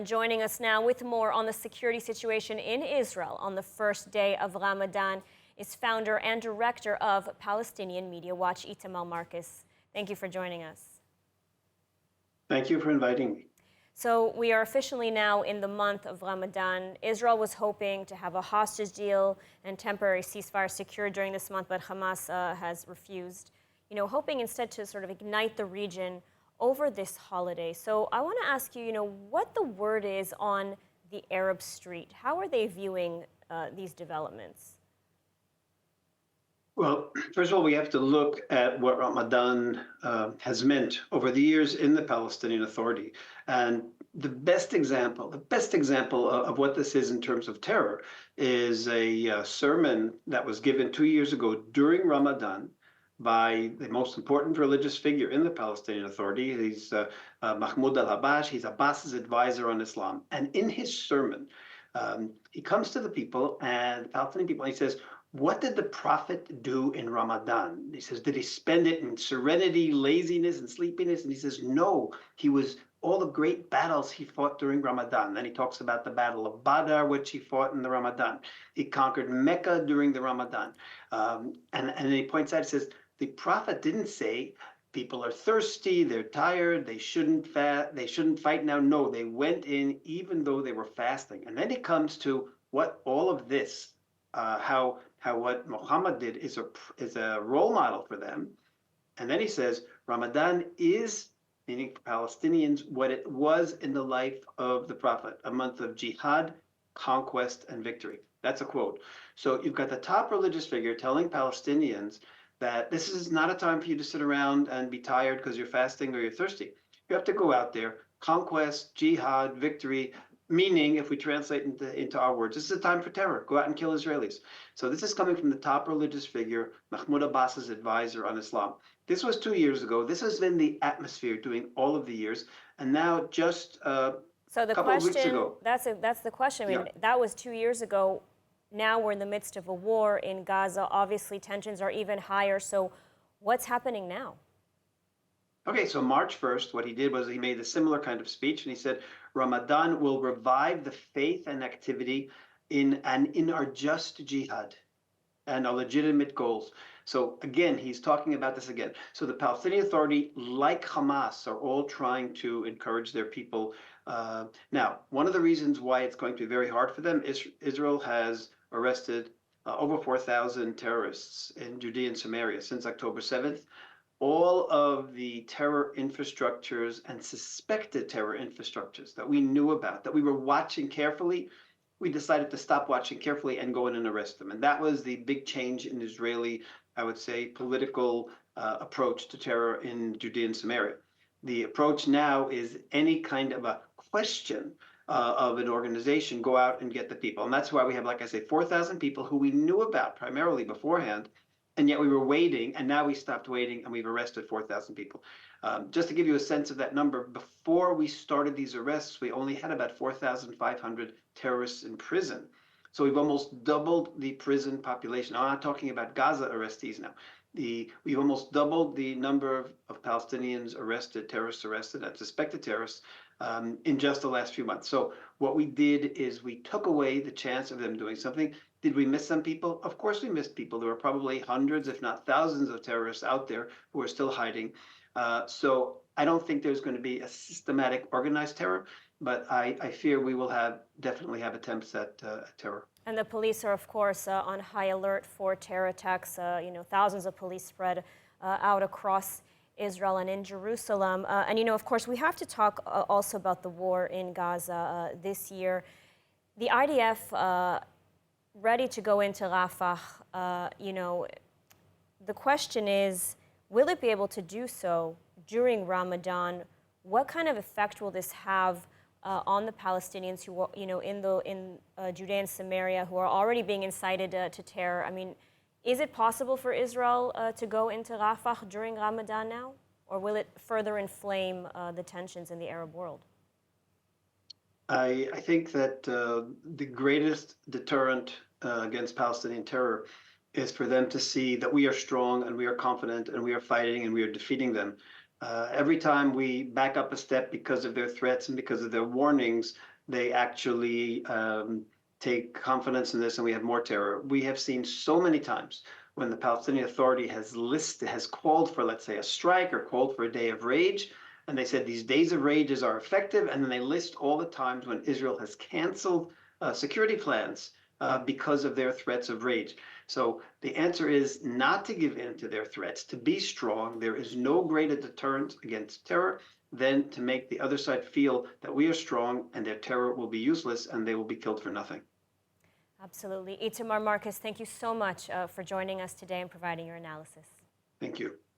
Joining us now with more on the security situation in Israel on the first day of Ramadan is founder and director of Palestinian Media Watch, Itamar Marcus. Thank you for joining us. Thank you for inviting me. So we are officially now in the month of Ramadan. Israel was hoping to have a hostage deal and temporary ceasefire secured during this month, but Hamas has refused, hoping instead to sort of ignite the region over this holiday. So I want to ask you, what the word is on the Arab street. How are they viewing these developments? Well, first of all, we have to look at what Ramadan has meant over the years in the Palestinian Authority. And the best example of what this is in terms of terror is a sermon that was given 2 years ago during Ramadan by the most important religious figure in the Palestinian Authority. He's Mahmoud al-Habash. He's Abbas's advisor on Islam. And in his sermon, he comes to the people and the Palestinian people, and he says, what did the Prophet do in Ramadan? He says, did he spend it in serenity, laziness, and sleepiness? And he says, no, all the great battles he fought during Ramadan. Then he talks about the Battle of Badr, which he fought in the Ramadan. He conquered Mecca during the Ramadan. And he points out, he says, the Prophet didn't say people are thirsty, they're tired, they shouldn't fight now. No, they went in even though they were fasting. And then he comes to what all of this, how what Muhammad did is a role model for them. And then he says, Ramadan is, meaning for Palestinians, what it was in the life of the Prophet, a month of jihad, conquest, and victory. That's a quote. So you've got the top religious figure telling Palestinians that this is not a time for you to sit around and be tired because you're fasting or you're thirsty. You have to go out there, conquest, jihad, victory, meaning, if we translate into our words, this is a time for terror. Go out and kill Israelis. So this is coming from the top religious figure, Mahmoud Abbas's advisor on Islam. This was 2 years ago. This has been the atmosphere during all of the years. And now just a couple of weeks ago. That's the question. I mean, that was 2 years ago. Now we're in the midst of a war in Gaza. Obviously, tensions are even higher. So what's happening now? Okay, so March 1st, what he did was he made a similar kind of speech, and he said, Ramadan will revive the faith and activity in our just jihad and our legitimate goals. So again, he's talking about this again. So the Palestinian Authority, like Hamas, are all trying to encourage their people. Now, one of the reasons why it's going to be very hard for them is Israel has arrested over 4,000 terrorists in Judea and Samaria since October 7th. All of the terror infrastructures and suspected terror infrastructures that we knew about, that we were watching carefully, we decided to stop watching carefully and go in and arrest them. And that was the big change in Israeli, I would say, political approach to terror in Judea and Samaria. The approach now is any kind of a question of an organization, go out and get the people. And that's why we have, like I say, 4,000 people who we knew about primarily beforehand, and yet we were waiting, and now we stopped waiting, and we've arrested 4,000 people. Just to give you a sense of that number, before we started these arrests, we only had about 4,500 terrorists in prison. So we've almost doubled the prison population. I'm not talking about Gaza arrestees now. We've almost doubled the number of Palestinians arrested, terrorists arrested, and suspected terrorists in just the last few months. So what we did is we took away the chance of them doing something. Did we miss some people? Of course we missed people. There were probably hundreds, if not thousands, of terrorists out there who are still hiding. So I don't think there's going to be a systematic organized terror, but I fear we will definitely have attempts at terror. And the police are, of course, on high alert for terror attacks. Thousands of police spread out across Israel and in Jerusalem. And of course, we have to talk also about the war in Gaza this year. The IDF ready to go into Rafah. The question is, will it be able to do so during Ramadan? What kind of effect will this have on the Palestinians who are, in Judea and Samaria, who are already being incited to terror? I mean, is it possible for Israel to go into Rafah during Ramadan now, or will it further inflame the tensions in the Arab world? I think that the greatest deterrent against Palestinian terror is for them to see that we are strong and we are confident and we are fighting and we are defeating them. Every time we back up a step because of their threats and because of their warnings, they actually take confidence in this and we have more terror. We have seen so many times when the Palestinian Authority has called for, let's say, a strike or called for a day of rage, and they said these days of rages are effective, and then they list all the times when Israel has canceled security plans because of their threats of rage. So the answer is not to give in to their threats, to be strong. There is no greater deterrent against terror than to make the other side feel that we are strong and their terror will be useless and they will be killed for nothing. Absolutely. Itamar Marcus, thank you so much for joining us today and providing your analysis. Thank you.